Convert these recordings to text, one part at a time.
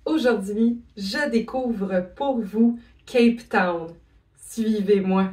Aujourd'hui, je découvre pour vous Cape Town. Suivez-moi.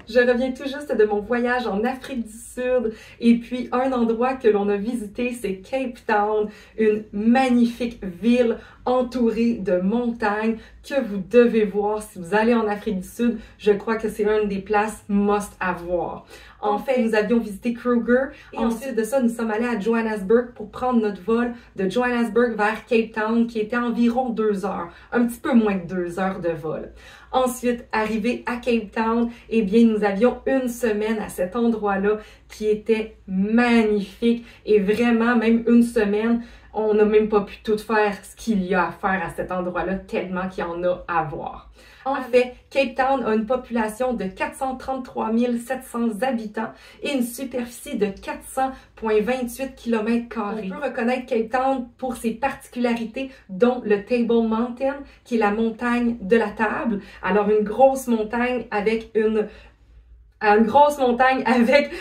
Je reviens tout juste de mon voyage en Afrique du Sud. Sud. Et puis, un endroit que l'on a visité, c'est Cape Town, une magnifique ville entourée de montagnes que vous devez voir si vous allez en Afrique du Sud. Je crois que c'est une des places must à voir. En fait, nous avions visité Kruger et ensuite de ça, nous sommes allés à Johannesburg pour prendre notre vol de Johannesburg vers Cape Town qui était environ 2 heures, un petit peu moins que 2 heures de vol. Ensuite, arrivé à Cape Town, eh bien, nous avions une semaine à cet endroit-là qui était magnifique et vraiment, même une semaine, on n'a même pas pu tout faire ce qu'il y a à faire à cet endroit-là, tellement qu'il y en a à voir. En fait, Cape Town a une population de 433 700 habitants et une superficie de 400,28 km². On peut reconnaître Cape Town pour ses particularités, dont le Table Mountain, qui est la montagne de la table. Alors, une grosse montagne avec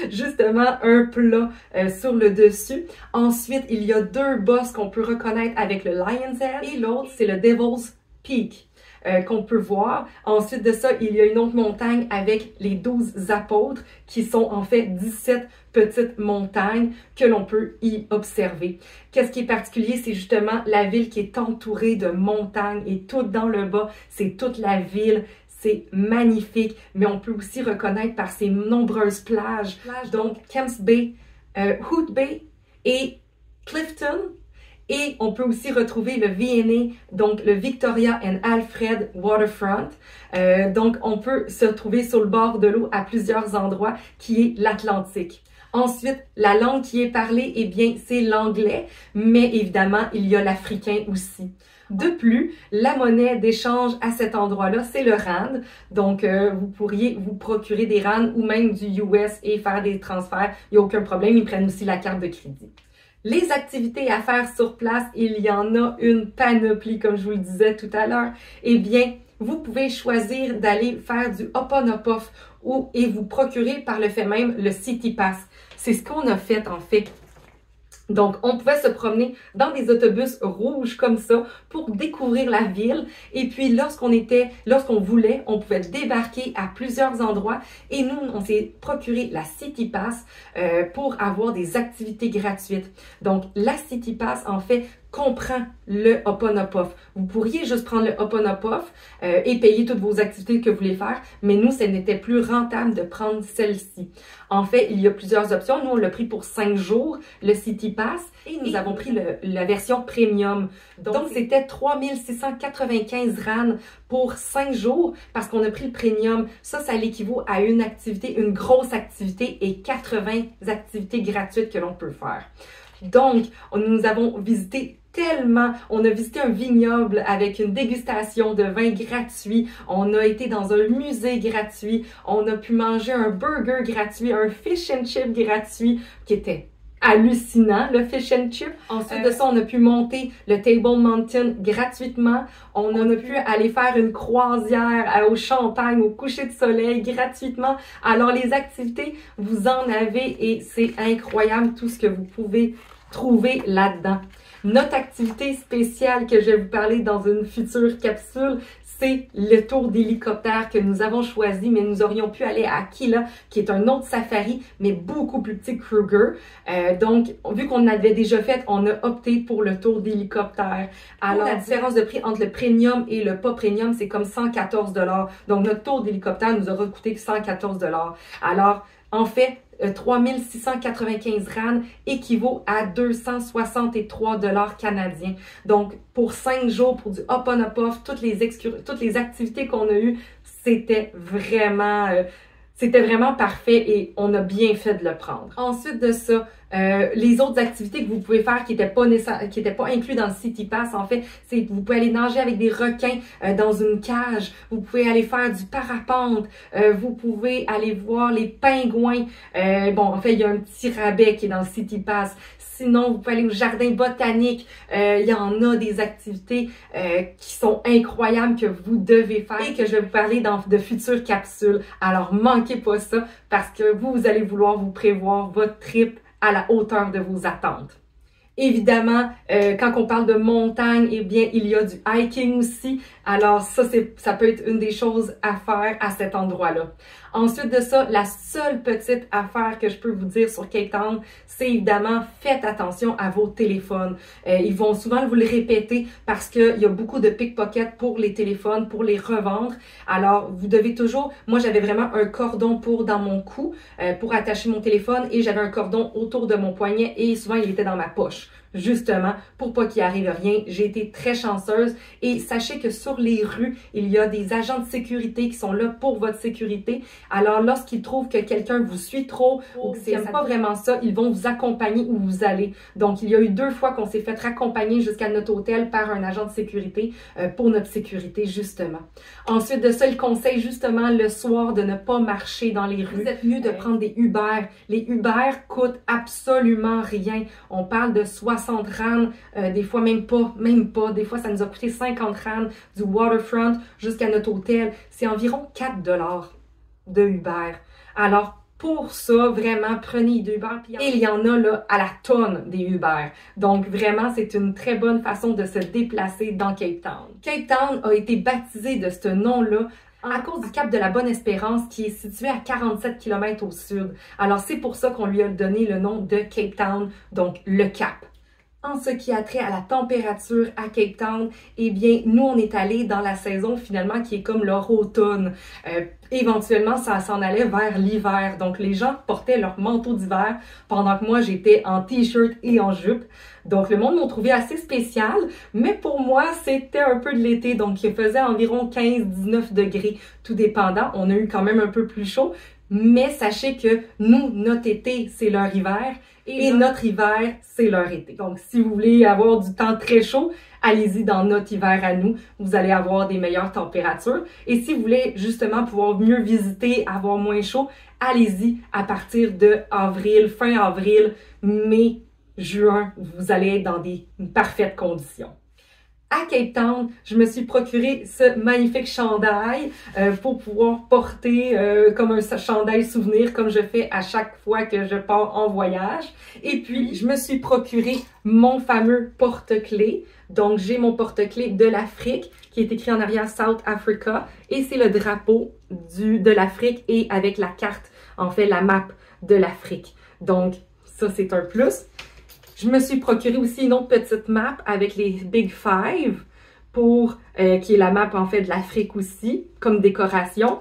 justement un plat sur le dessus. Ensuite, il y a 2 bosses qu'on peut reconnaître avec le Lion's Head et l'autre, c'est le Devil's Peak. Qu'on peut voir. Ensuite de ça, il y a une autre montagne avec les 12 apôtres qui sont en fait 17 petites montagnes que l'on peut y observer. Qu'est-ce qui est particulier? C'est justement la ville qui est entourée de montagnes et tout dans le bas, c'est toute la ville. C'est magnifique, mais on peut aussi reconnaître par ses nombreuses plages. Donc, Camps Bay, Hout Bay et Clifton. Et on peut aussi retrouver le V&A, donc le Victoria and Alfred Waterfront. Donc, on peut se trouver sur le bord de l'eau à plusieurs endroits, qui est l'Atlantique. Ensuite, la langue qui est parlée, eh bien, c'est l'anglais, mais évidemment, il y a l'africain aussi. De plus, la monnaie d'échange à cet endroit-là, c'est le rand. Donc, vous pourriez vous procurer des rands ou même du US et faire des transferts. Il n'y a aucun problème, ils prennent aussi la carte de crédit. Les activités à faire sur place, il y en a une panoplie, comme je vous le disais tout à l'heure. Eh bien, vous pouvez choisir d'aller faire du Ho'oponopof et vous procurer par le fait même le City Pass. C'est ce qu'on a fait en fait. Donc, on pouvait se promener dans des autobus rouges comme ça pour découvrir la ville. Et puis, lorsqu'on voulait, on pouvait débarquer à plusieurs endroits. Et nous, on s'est procuré la City Pass pour avoir des activités gratuites. Donc, la City Pass, en fait, comprend le Ho'oponopof. Vous pourriez juste prendre le Ho'oponopof et payer toutes vos activités que vous voulez faire, mais nous, ce n'était plus rentable de prendre celle-ci. En fait, il y a plusieurs options. Nous, on l'a pris pour 5 jours, le City Pass, et nous avons pris la version Premium. Donc, c'était 3695 rand pour 5 jours parce qu'on a pris le Premium. Ça l'équivaut à une activité, une grosse activité et 80 activités gratuites que l'on peut faire. Donc, nous avons visité on a visité un vignoble avec une dégustation de vin gratuit, on a été dans un musée gratuit, on a pu manger un burger gratuit, un fish and chip gratuit qui était hallucinant, le fish and chip. Ensuite de ça, on a pu monter le Table Mountain gratuitement. On a pu aller faire une croisière au Champagne, au coucher de soleil gratuitement. Alors, les activités, vous en avez et c'est incroyable tout ce que vous pouvez trouver là-dedans. Notre activité spéciale que je vais vous parler dans une future capsule, c'est le tour d'hélicoptère que nous avons choisi, mais nous aurions pu aller à Aquila, qui est un autre safari, mais beaucoup plus petit que Kruger. Donc, vu qu'on l'avait déjà fait, on a opté pour le tour d'hélicoptère. Alors, la différence de prix entre le premium et le pas premium, c'est comme 114 $. Donc, notre tour d'hélicoptère nous aura coûté 114 $. Alors, en fait, 3695 rand équivaut à 263 $ canadiens. Donc, pour 5 jours, pour du Ho'oponopof, toutes les activités qu'on a eues, c'était vraiment parfait et on a bien fait de le prendre. Ensuite de ça, les autres activités que vous pouvez faire qui étaient pas inclus dans le City Pass, en fait, c'est que vous pouvez aller nager avec des requins dans une cage, vous pouvez aller faire du parapente, vous pouvez aller voir les pingouins. Bon, en fait, il y a un petit rabais qui est dans le City Pass. Sinon, vous pouvez aller au jardin botanique. Il y en a des activités qui sont incroyables que vous devez faire et que je vais vous parler dans de futures capsules. Alors, manquez pas ça parce que vous allez vouloir vous prévoir votre trip à la hauteur de vos attentes. Évidemment, quand on parle de montagne, eh bien, il y a du hiking aussi. Alors ça peut être une des choses à faire à cet endroit-là. Ensuite de ça, la seule petite affaire que je peux vous dire sur Cape Town, c'est évidemment, faites attention à vos téléphones. Ils vont souvent vous le répéter parce qu'il y a beaucoup de pickpockets pour les téléphones, pour les revendre. Alors, vous devez toujours... Moi, j'avais vraiment un cordon dans mon cou pour attacher mon téléphone et j'avais un cordon autour de mon poignet et souvent, il était dans ma poche. Justement, pour pas qu'il arrive rien. J'ai été très chanceuse et sachez que sur les rues, il y a des agents de sécurité qui sont là pour votre sécurité. Alors, lorsqu'ils trouvent que quelqu'un vous suit trop ou qu'ils n'aiment pas vraiment ça, ils vont vous accompagner où vous allez. Donc, il y a eu 2 fois qu'on s'est fait raccompagner jusqu'à notre hôtel par un agent de sécurité pour notre sécurité, justement. Ensuite de ça, il conseille justement le soir de ne pas marcher dans les rues. Vous êtes mieux de prendre des Uber. Les Uber coûtent absolument rien. On parle de 60 rand, des fois même pas. Des fois, ça nous a coûté 50 rand du waterfront jusqu'à notre hôtel. C'est environ 4 $ de Uber. Alors, pour ça, vraiment, prenez des Uber. Et il y en a là à la tonne des Uber. Donc, vraiment, c'est une très bonne façon de se déplacer dans Cape Town. Cape Town a été baptisé de ce nom-là à cause du cap de la Bonne-Espérance qui est situé à 47 km au sud. Alors, c'est pour ça qu'on lui a donné le nom de Cape Town, donc le cap. En ce qui a trait à la température à Cape Town, eh bien, nous, on est allé dans la saison finalement qui est comme leur automne. Éventuellement, ça s'en allait vers l'hiver. Donc, les gens portaient leur manteau d'hiver pendant que moi, j'étais en t-shirt et en jupe. Donc, le monde m'a trouvé assez spécial, mais pour moi, c'était un peu de l'été. Donc, il faisait environ 15-19 degrés, tout dépendant. On a eu quand même un peu plus chaud. Mais sachez que nous, notre été, c'est leur hiver et notre hiver, c'est leur été. Donc, si vous voulez avoir du temps très chaud, allez-y dans notre hiver à nous. Vous allez avoir des meilleures températures. Et si vous voulez justement pouvoir mieux visiter, avoir moins chaud, allez-y à partir de avril, fin avril, mai, juin. Vous allez être dans des parfaites conditions. À Cape Town, je me suis procuré ce magnifique chandail pour pouvoir porter comme un chandail souvenir comme je fais à chaque fois que je pars en voyage. Et puis, je me suis procuré mon fameux porte-clés. Donc, j'ai mon porte-clés de l'Afrique qui est écrit en arrière South Africa et c'est le drapeau de l'Afrique et avec la carte, en fait, la map de l'Afrique. Donc, ça, c'est un plus. Je me suis procuré aussi une autre petite map avec les Big Five pour qui est la map en fait de l'Afrique aussi comme décoration.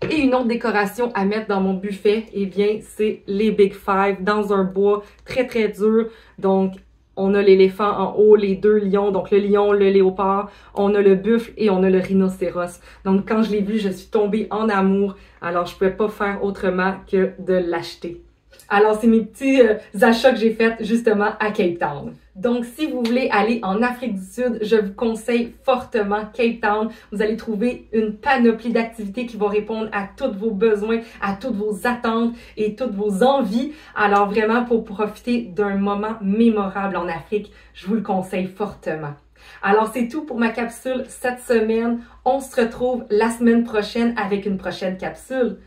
Et une autre décoration à mettre dans mon buffet, eh bien c'est les Big Five dans un bois très très dur. Donc on a l'éléphant en haut, les 2 lions, donc le lion, le léopard, on a le buffle et on a le rhinocéros. Donc quand je l'ai vu, je suis tombée en amour. Alors je ne pouvais pas faire autrement que de l'acheter. Alors, c'est mes petits achats que j'ai faits justement à Cape Town. Donc, si vous voulez aller en Afrique du Sud, je vous conseille fortement Cape Town. Vous allez trouver une panoplie d'activités qui vont répondre à tous vos besoins, à toutes vos attentes et toutes vos envies. Alors, vraiment, pour profiter d'un moment mémorable en Afrique, je vous le conseille fortement. Alors, c'est tout pour ma capsule cette semaine. On se retrouve la semaine prochaine avec une prochaine capsule.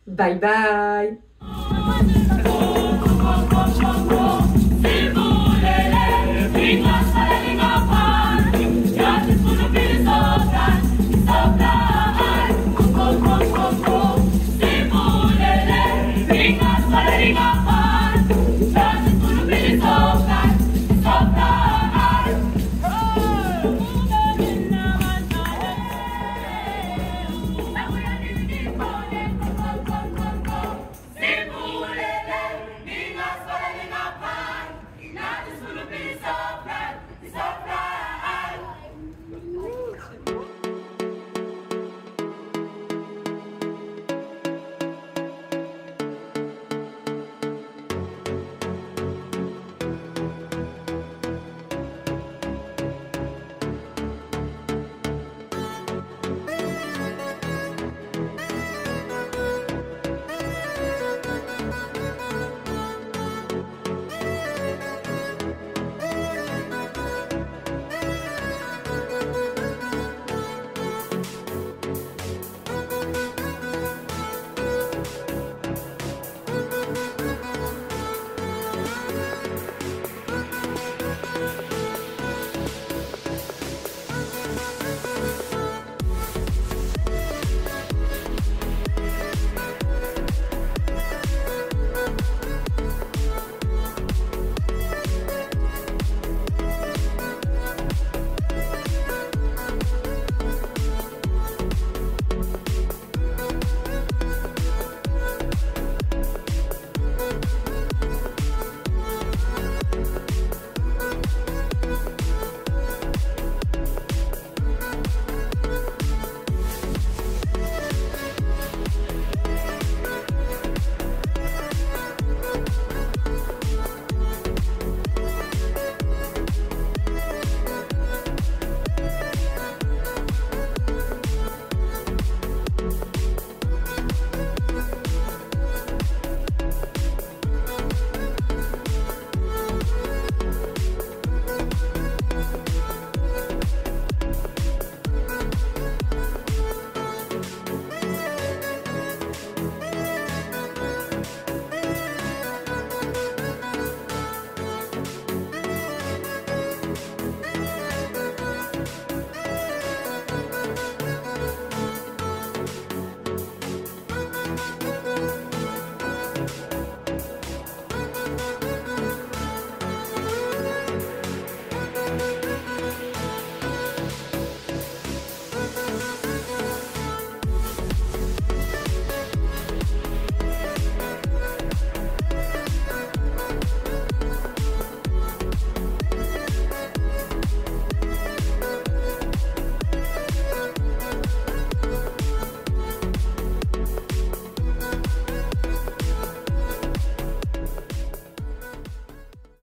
Bye bye!